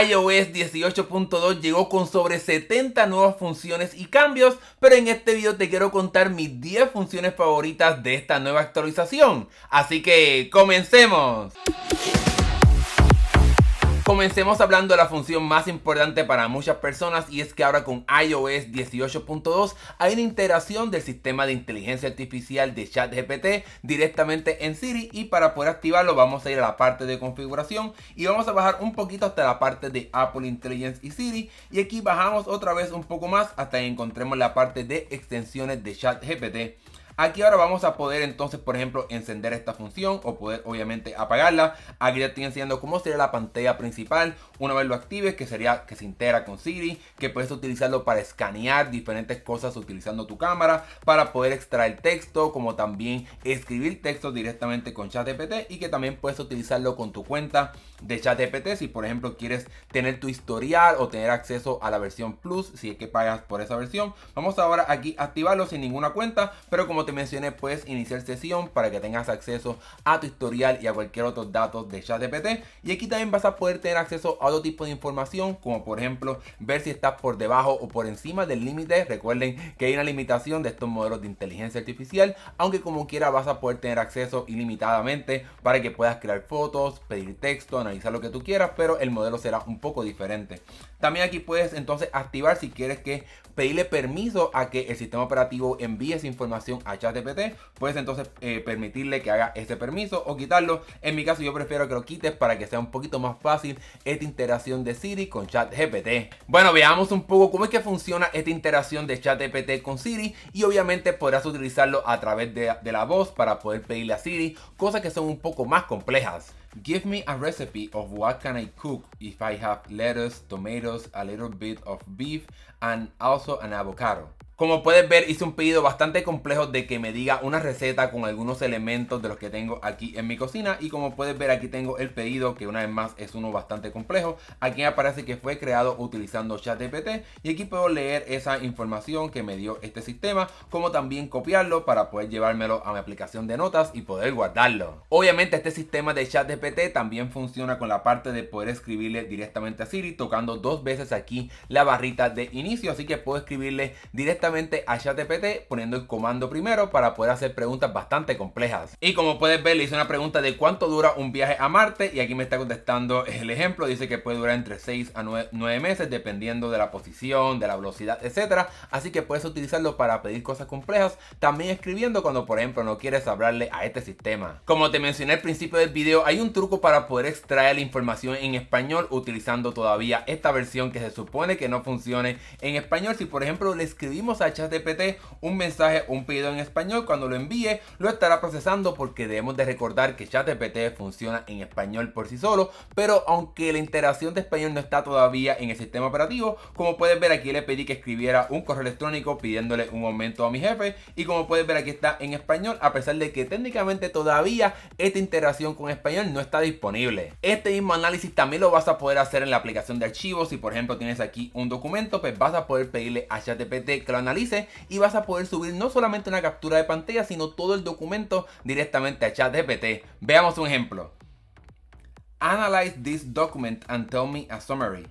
iOS 18.2 llegó con sobre 70 nuevas funciones y cambios, pero en este video te quiero contar mis 10 funciones favoritas de esta nueva actualización. Así que comencemos. Comencemos hablando de la función más importante para muchas personas, y es que ahora con iOS 18.2 hay una integración del sistema de inteligencia artificial de ChatGPT directamente en Siri, y para poder activarlo vamos a ir a la parte de configuración y vamos a bajar un poquito hasta la parte de Apple Intelligence y Siri, y aquí bajamos otra vez un poco más hasta que encontremos la parte de extensiones de ChatGPT. Aquí ahora vamos a poder entonces, por ejemplo, encender esta función o poder obviamente apagarla. Aquí ya estoy enseñando cómo sería la pantalla principal una vez lo actives, que sería que se integra con Siri, que puedes utilizarlo para escanear diferentes cosas utilizando tu cámara, para poder extraer texto, como también escribir texto directamente con ChatGPT, y que también puedes utilizarlo con tu cuenta de ChatGPT si por ejemplo quieres tener tu historial o tener acceso a la versión Plus, si es que pagas por esa versión. Vamos ahora aquí a activarlo sin ninguna cuenta, pero como te mencioné, puedes iniciar sesión para que tengas acceso a tu historial y a cualquier otro dato de ChatGPT. Y aquí también vas a poder tener acceso a otro tipo de información, como por ejemplo ver si estás por debajo o por encima del límite. Recuerden que hay una limitación de estos modelos de inteligencia artificial, aunque como quiera vas a poder tener acceso ilimitadamente para que puedas crear fotos, pedir texto, analizar lo que tú quieras, pero el modelo será un poco diferente. También aquí puedes entonces activar si quieres pedirle permiso a que el sistema operativo envíe esa información a ChatGPT. Puedes entonces permitirle que haga ese permiso o quitarlo. En mi caso yo prefiero que lo quites para que sea un poquito más fácil esta integración de Siri con ChatGPT. Bueno, veamos un poco cómo es que funciona esta integración de ChatGPT con Siri, y obviamente podrás utilizarlo a través de la voz para poder pedirle a Siri cosas que son un poco más complejas. Give me a recipe of what can I cook if I have lettuce, tomatoes, a little bit of beef and also an avocado. Como puedes ver, hice un pedido bastante complejo de que me diga una receta con algunos elementos de los que tengo aquí en mi cocina, y como puedes ver aquí tengo el pedido, que una vez más es uno bastante complejo. Aquí me aparece que fue creado utilizando ChatGPT, y aquí puedo leer esa información que me dio este sistema, como también copiarlo para poder llevármelo a mi aplicación de notas y poder guardarlo. Obviamente este sistema de ChatGPT también funciona con la parte de poder escribirle directamente a Siri tocando dos veces aquí la barrita de inicio, así que puedo escribirle directamente a ChatGPT poniendo el comando primero para poder hacer preguntas bastante complejas. Y como puedes ver, le hice una pregunta de cuánto dura un viaje a Marte, y aquí me está contestando el ejemplo. Dice que puede durar entre 6 a 9 meses dependiendo de la posición, de la velocidad, etcétera. Así que puedes utilizarlo para pedir cosas complejas, también escribiendo cuando por ejemplo no quieres hablarle a este sistema. Como te mencioné al principio del video, hay un truco para poder extraer la información en español utilizando todavía esta versión que se supone que no funcione en español. Si por ejemplo le escribimos a ChatGPT un mensaje, un pedido en español, cuando lo envíe lo estará procesando, porque debemos de recordar que ChatGPT funciona en español por sí solo, pero aunque la integración de español no está todavía en el sistema operativo, como puedes ver aquí le pedí que escribiera un correo electrónico pidiéndole un aumento a mi jefe, y como puedes ver aquí está en español, a pesar de que técnicamente todavía esta integración con español no está disponible. Este mismo análisis también lo vas a poder hacer en la aplicación de archivos. Si por ejemplo tienes aquí un documento, pues vas a poder pedirle a ChatGPT que lo analice, y vas a poder subir no solamente una captura de pantalla, sino todo el documento directamente a ChatGPT. Veamos un ejemplo. Analyze this document and tell me a summary.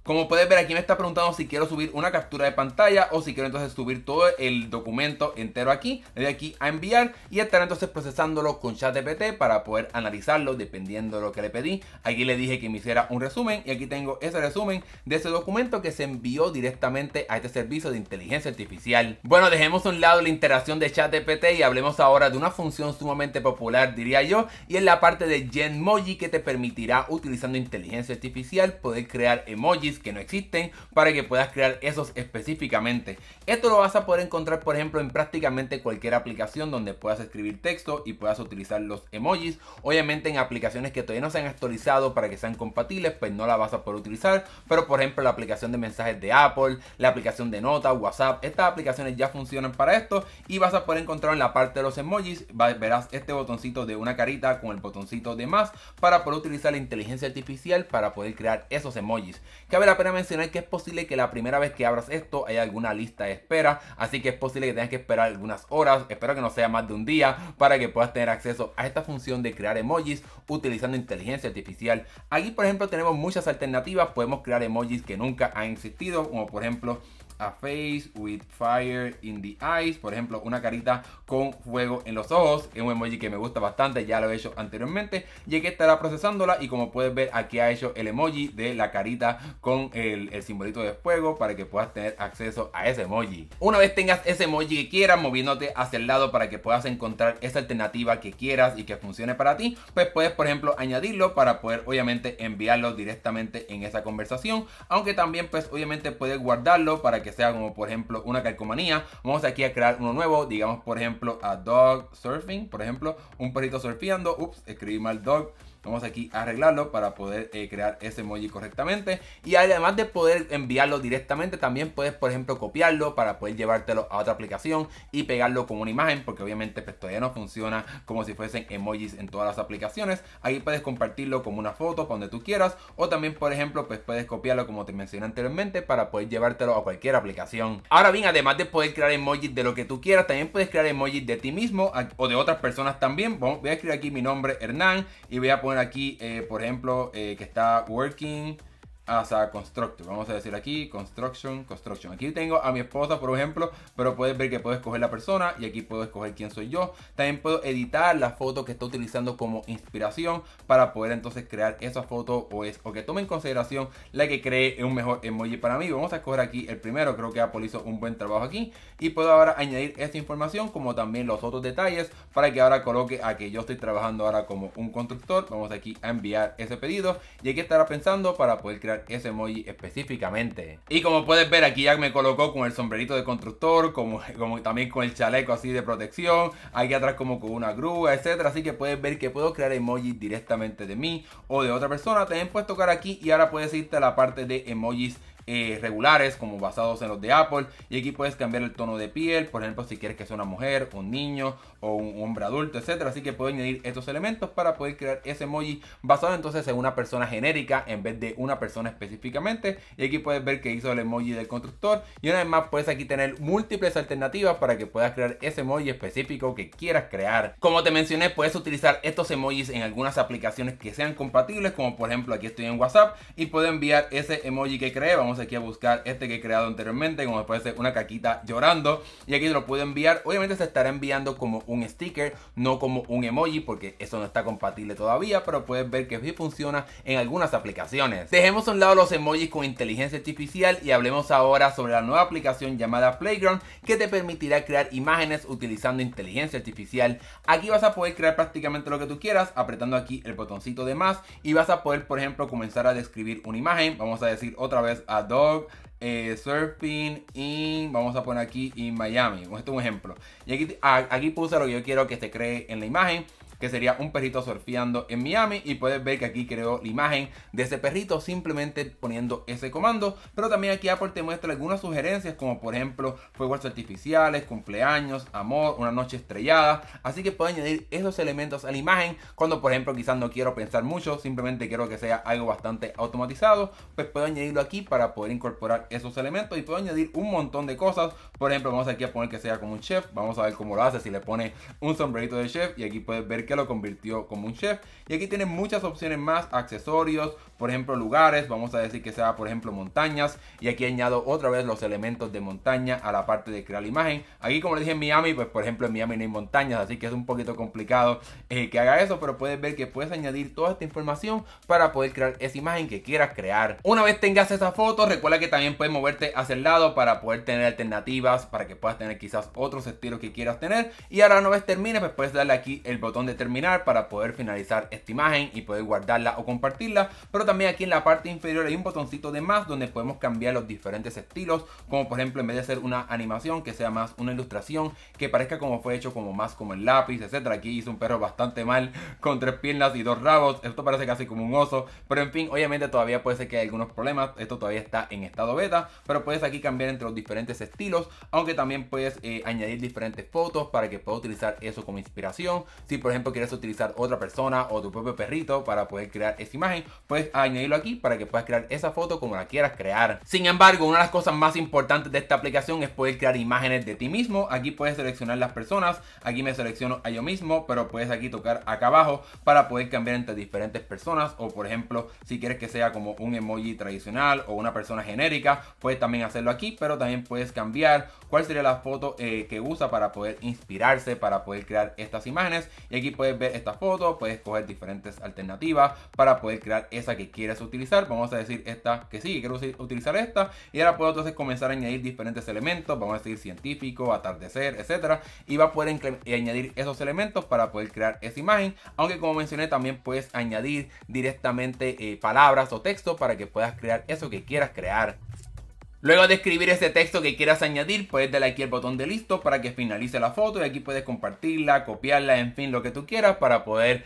Como puedes ver aquí me está preguntando si quiero subir una captura de pantalla o si quiero entonces subir todo el documento entero aquí. Le doy aquí a enviar y estará entonces procesándolo con ChatGPT para poder analizarlo dependiendo de lo que le pedí. Aquí le dije que me hiciera un resumen, y aquí tengo ese resumen de ese documento que se envió directamente a este servicio de inteligencia artificial. Bueno, dejemos a un lado la interacción de ChatGPT y hablemos ahora de una función sumamente popular, diría yo, y es la parte de Genmoji, que te permitirá, utilizando inteligencia artificial, poder crear emojis que no existen para que puedas crear esos específicamente. Esto lo vas a poder encontrar por ejemplo en prácticamente cualquier aplicación donde puedas escribir texto y puedas utilizar los emojis. Obviamente en aplicaciones que todavía no se han actualizado para que sean compatibles, pues no la vas a poder utilizar, pero por ejemplo la aplicación de mensajes de Apple, la aplicación de notas, WhatsApp, estas aplicaciones ya funcionan para esto, y vas a poder encontrar en la parte de los emojis, verás este botoncito de una carita con el botoncito de más para poder utilizar la inteligencia artificial para poder crear esos emojis, que Cabe la pena mencionar que es posible que la primera vez que abras esto haya alguna lista de espera, así que es posible que tengas que esperar algunas horas, espero que no sea más de un día, para que puedas tener acceso a esta función de crear emojis utilizando inteligencia artificial. Aquí por ejemplo tenemos muchas alternativas, podemos crear emojis que nunca han existido, como por ejemplo a face with fire in the eyes, por ejemplo una carita con fuego en los ojos, es un emoji que me gusta bastante, ya lo he hecho anteriormente y aquí estará procesándola y como puedes ver aquí ha hecho el emoji de la carita con el simbolito de fuego para que puedas tener acceso a ese emoji. Una vez tengas ese emoji que quieras, moviéndote hacia el lado para que puedas encontrar esa alternativa que quieras y que funcione para ti, pues puedes por ejemplo añadirlo para poder obviamente enviarlo directamente en esa conversación, aunque también pues obviamente puedes guardarlo para que sea como por ejemplo una calcomanía. Vamos aquí a crear uno nuevo, digamos por ejemplo a dog surfing, por ejemplo un perrito surfeando. Ups, escribí mal dog. Vamos aquí a arreglarlo para poder crear ese emoji correctamente. Y además de poder enviarlo directamente, también puedes por ejemplo copiarlo para poder llevártelo a otra aplicación y pegarlo como una imagen, porque obviamente pues todavía no funciona como si fuesen emojis en todas las aplicaciones. Ahí puedes compartirlo como una foto para donde tú quieras, o también por ejemplo pues puedes copiarlo como te mencioné anteriormente para poder llevártelo a cualquier aplicación. Ahora bien, además de poder crear emojis de lo que tú quieras, también puedes crear emojis de ti mismo o de otras personas también. Voy a escribir aquí mi nombre Hernán y voy a poner aquí por ejemplo que está working as a constructor. Vamos a decir aquí construction. Aquí tengo a mi esposa por ejemplo, pero puedes ver que puedo escoger la persona y aquí puedo escoger quién soy yo. También puedo editar la foto que estoy utilizando como inspiración para poder entonces crear esa foto o que tome en consideración la que cree un mejor emoji para mí. Vamos a escoger aquí el primero, creo que Apple hizo un buen trabajo aquí y puedo ahora añadir esta información como también los otros detalles para que ahora coloque a que yo estoy trabajando ahora como un constructor. Vamos aquí a enviar ese pedido y aquí estará pensando para poder crear ese emoji específicamente. Y como puedes ver aquí ya me colocó con el sombrerito de constructor, como también con el chaleco así de protección, aquí atrás como con una grúa, etcétera. Así que puedes ver que puedo crear emojis directamente de mí o de otra persona. También puedes tocar aquí y ahora puedes irte a la parte de emojis regulares como basados en los de Apple y aquí puedes cambiar el tono de piel, por ejemplo si quieres que sea una mujer, un niño o un hombre adulto, etcétera. Así que puedo añadir estos elementos para poder crear ese emoji basado entonces en una persona genérica en vez de una persona específicamente. Y aquí puedes ver que hizo el emoji del constructor y una vez más puedes aquí tener múltiples alternativas para que puedas crear ese emoji específico que quieras crear. Como te mencioné, puedes utilizar estos emojis en algunas aplicaciones que sean compatibles, como por ejemplo aquí estoy en WhatsApp y puedo enviar ese emoji que creé. Vamos aquí a buscar este que he creado anteriormente, como puede ser una caquita llorando, y aquí te lo puedo enviar. Obviamente se estará enviando como un sticker, no como un emoji, porque eso no está compatible todavía, pero puedes ver que sí funciona en algunas aplicaciones. Dejemos a un lado los emojis con inteligencia artificial y hablemos ahora sobre la nueva aplicación llamada Playground, que te permitirá crear imágenes utilizando inteligencia artificial. Aquí vas a poder crear prácticamente lo que tú quieras, apretando aquí el botoncito de más, y vas a poder por ejemplo comenzar a describir una imagen. Vamos a decir otra vez a dog surfing in, vamos a poner aquí en Miami, este es un ejemplo, y aquí puse lo que yo quiero que se cree en la imagen, que sería un perrito surfeando en Miami, y puedes ver que aquí creo la imagen de ese perrito simplemente poniendo ese comando. Pero también aquí Apple te muestra algunas sugerencias como por ejemplo fuegos artificiales, cumpleaños, amor, una noche estrellada, así que puedo añadir esos elementos a la imagen cuando por ejemplo quizás no quiero pensar mucho, simplemente quiero que sea algo bastante automatizado, pues puedo añadirlo aquí para poder incorporar esos elementos y puedo añadir un montón de cosas. Por ejemplo, vamos aquí a poner que sea como un chef, vamos a ver cómo lo hace si le pone un sombrerito de chef y aquí puedes ver que lo convirtió como un chef. Y aquí tiene muchas opciones más, accesorios, por ejemplo lugares, vamos a decir que sea por ejemplo montañas, y aquí añado otra vez los elementos de montaña a la parte de crear la imagen. Aquí como le dije en Miami, pues por ejemplo en Miami no hay montañas, así que es un poquito complicado que haga eso, pero puedes ver que puedes añadir toda esta información para poder crear esa imagen que quieras crear. Una vez tengas esa foto, recuerda que también puedes moverte hacia el lado para poder tener alternativas, para que puedas tener quizás otros estilos que quieras tener. Y ahora una vez termine, pues puedes darle aquí el botón de terminar para poder finalizar esta imagen y poder guardarla o compartirla. Pero también aquí en la parte inferior hay un botoncito de más donde podemos cambiar los diferentes estilos, como por ejemplo en vez de ser una animación, que sea más una ilustración, que parezca como fue hecho como más como el lápiz, etcétera. Aquí hizo un perro bastante mal con 3 piernas y 2 rabos, esto parece casi como un oso, pero en fin, obviamente todavía puede ser que hay algunos problemas, esto todavía está en estado beta, pero puedes aquí cambiar entre los diferentes estilos, aunque también puedes añadir diferentes fotos para que puedas utilizar eso como inspiración. Si por ejemplo quieres utilizar otra persona o tu propio perrito para poder crear esa imagen, puedes a añadirlo aquí para que puedas crear esa foto como la quieras crear. Sin embargo, una de las cosas más importantes de esta aplicación es poder crear imágenes de ti mismo. Aquí puedes seleccionar las personas, aquí me selecciono a yo mismo, pero puedes aquí tocar acá abajo para poder cambiar entre diferentes personas, o por ejemplo si quieres que sea como un emoji tradicional o una persona genérica, puedes también hacerlo aquí, pero también puedes cambiar cuál sería la foto que usa para poder inspirarse, para poder crear estas imágenes. Y aquí puedes ver esta foto, puedes coger diferentes alternativas para poder crear esa que quieres utilizar. Vamos a decir esta que sí, quiero utilizar esta, y ahora puedo entonces comenzar a añadir diferentes elementos, vamos a decir científico, atardecer, etcétera, y va a poder añadir esos elementos para poder crear esa imagen. Aunque como mencioné, también puedes añadir directamente palabras o texto para que puedas crear eso que quieras crear. Luego de escribir ese texto que quieras añadir, puedes darle aquí el botón de listo para que finalice la foto, y aquí puedes compartirla, copiarla, en fin, lo que tú quieras para poder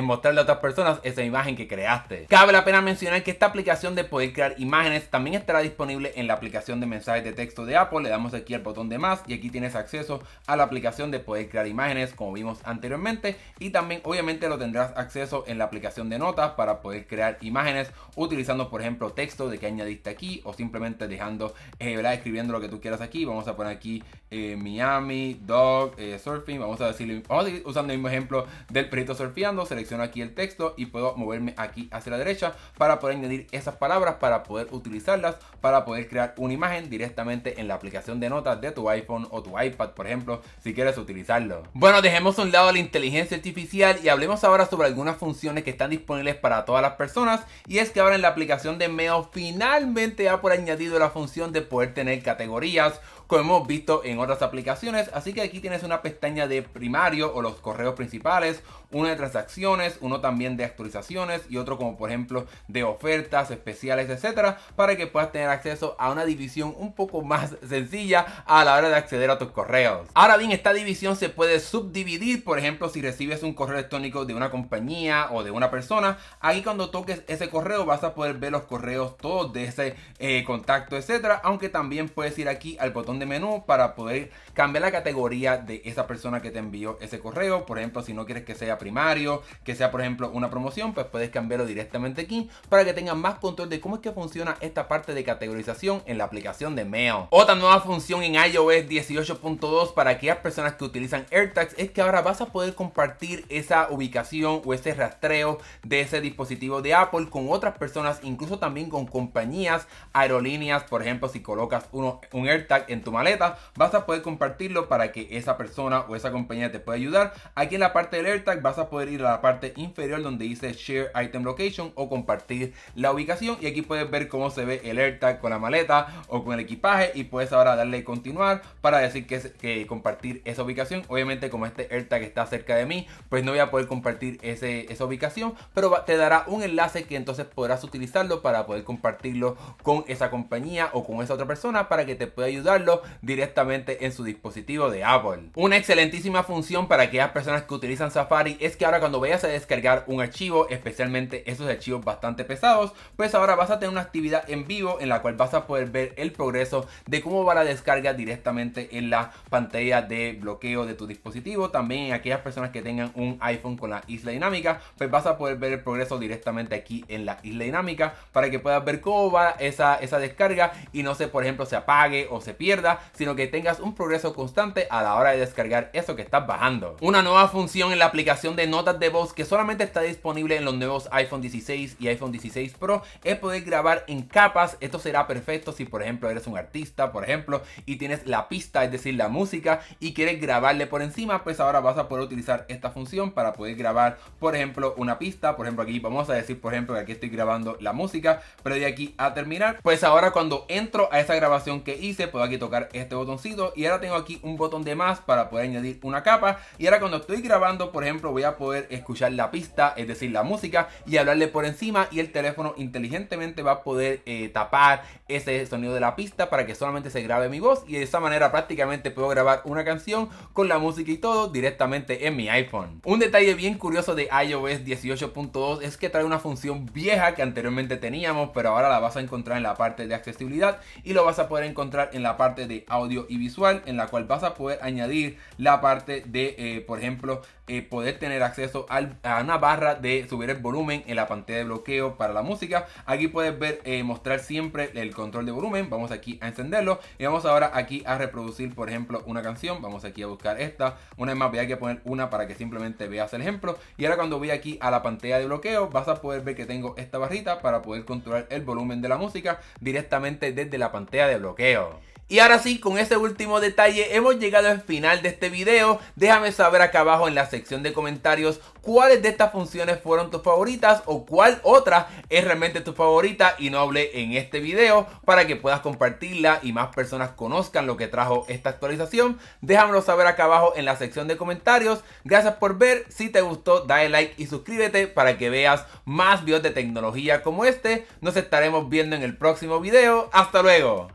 mostrarle a otras personas esa imagen que creaste. Cabe la pena mencionar que esta aplicación de poder crear imágenes también estará disponible en la aplicación de mensajes de texto de Apple. Le damos aquí el botón de más y aquí tienes acceso a la aplicación de poder crear imágenes como vimos anteriormente, y también obviamente lo tendrás acceso en la aplicación de notas para poder crear imágenes utilizando por ejemplo texto de que añadiste aquí, o simplemente dejando, escribiendo lo que tú quieras aquí. Vamos a poner aquí Miami, dog, surfing. Vamos a seguir usando el mismo ejemplo del perrito surfeando. Selecciono aquí el texto y puedo moverme aquí hacia la derecha para poder añadir esas palabras, para poder utilizarlas, para poder crear una imagen directamente en la aplicación de notas de tu iPhone o tu iPad, por ejemplo, si quieres utilizarlo. Bueno, dejemos a un lado la inteligencia artificial y hablemos ahora sobre algunas funciones que están disponibles para todas las personas. Y es que ahora en la aplicación de Mail finalmente Apple ha añadido la función de poder tener categorías, como hemos visto en otras aplicaciones. Así que aquí tienes una pestaña de primario o los correos principales, uno de transacciones, uno también de actualizaciones y otro como por ejemplo de ofertas especiales, etcétera, para que puedas tener acceso a una división un poco más sencilla a la hora de acceder a tus correos. Ahora bien, esta división se puede subdividir. Por ejemplo, si recibes un correo electrónico de una compañía o de una persona, ahí cuando toques ese correo vas a poder ver los correos todos de ese contacto, etcétera. Aunque también puedes ir aquí al botón de menú para poder cambiar la categoría de esa persona que te envió ese correo. Por ejemplo, si no quieres que sea primario, que sea por ejemplo una promoción, pues puedes cambiarlo directamente aquí para que tengas más control de cómo es que funciona esta parte de categorización en la aplicación de Mail. Otra nueva función en iOS 18.2 para aquellas personas que utilizan AirTags es que ahora vas a poder compartir esa ubicación o ese rastreo de ese dispositivo de Apple con otras personas, incluso también con compañías, aerolíneas. Por ejemplo, si colocas un AirTag en tu maleta, vas a poder compartirlo para que esa persona o esa compañía te pueda ayudar. Aquí en la parte del AirTag vas a poder ir a la parte inferior donde dice Share Item Location o compartir la ubicación, y aquí puedes ver cómo se ve el AirTag con la maleta o con el equipaje, y puedes ahora darle continuar para decir que compartir esa ubicación. Obviamente como este AirTag está cerca de mí, pues no voy a poder compartir esa ubicación, pero te dará un enlace que entonces podrás utilizarlo para poder compartirlo con esa compañía o con esa otra persona para que te pueda ayudarlo directamente en su dispositivo de Apple. Una excelentísima función para aquellas personas que utilizan Safari es que ahora cuando vayas a descargar un archivo, especialmente esos archivos bastante pesados, pues ahora vas a tener una actividad en vivo en la cual vas a poder ver el progreso de cómo va la descarga directamente en la pantalla de bloqueo de tu dispositivo. También en aquellas personas que tengan un iPhone con la isla dinámica, pues vas a poder ver el progreso directamente aquí en la isla dinámica para que puedas ver cómo va esa descarga y no sé, por ejemplo, se apague o se pierda, sino que tengas un progreso constante a la hora de descargar eso que estás bajando. Una nueva función en la aplicación de notas de voz que solamente está disponible en los nuevos iPhone 16 y iPhone 16 Pro es poder grabar en capas. Esto será perfecto si por ejemplo eres un artista, por ejemplo, y tienes la pista, es decir, la música, y quieres grabarle por encima, pues ahora vas a poder utilizar esta función para poder grabar, por ejemplo, una pista. Por ejemplo, aquí vamos a decir, por ejemplo, que aquí estoy grabando la música, pero de aquí a terminar, pues ahora cuando entro a esa grabación que hice, puedo aquí tocar este botoncito y ahora tengo aquí un botón de más para poder añadir una capa, y ahora cuando estoy grabando, por ejemplo, voy a poder escuchar la pista, es decir, la música, y hablarle por encima, y el teléfono inteligentemente va a poder tapar ese sonido de la pista para que solamente se grabe mi voz, y de esa manera prácticamente puedo grabar una canción con la música y todo directamente en mi iPhone. Un detalle bien curioso de iOS 18.2 es que trae una función vieja que anteriormente teníamos, pero ahora la vas a encontrar en la parte de accesibilidad accesibilidad, y lo vas a poder encontrar en la parte de audio y visual, en la cual vas a poder añadir la parte de, por ejemplo, poder tener acceso a una barra de subir el volumen en la pantalla de bloqueo para la música. Aquí puedes ver, mostrar siempre el control de volumen. Vamos aquí a encenderlo y vamos ahora aquí a reproducir, por ejemplo, una canción. Vamos aquí a buscar esta. Una vez más voy a poner una para que simplemente veas el ejemplo. Y ahora cuando voy aquí a la pantalla de bloqueo, vas a poder ver que tengo esta barrita para poder controlar el volumen de la música directamente desde la pantalla de bloqueo. Y ahora sí, con ese último detalle hemos llegado al final de este video. Déjame saber acá abajo en la sección de comentarios cuáles de estas funciones fueron tus favoritas o cuál otra es realmente tu favorita y no hablé en este video, para que puedas compartirla y más personas conozcan lo que trajo esta actualización. Déjamelo saber acá abajo en la sección de comentarios. Gracias por ver. Si te gustó, dale like y suscríbete para que veas más videos de tecnología como este. Nos estaremos viendo en el próximo video. Hasta luego.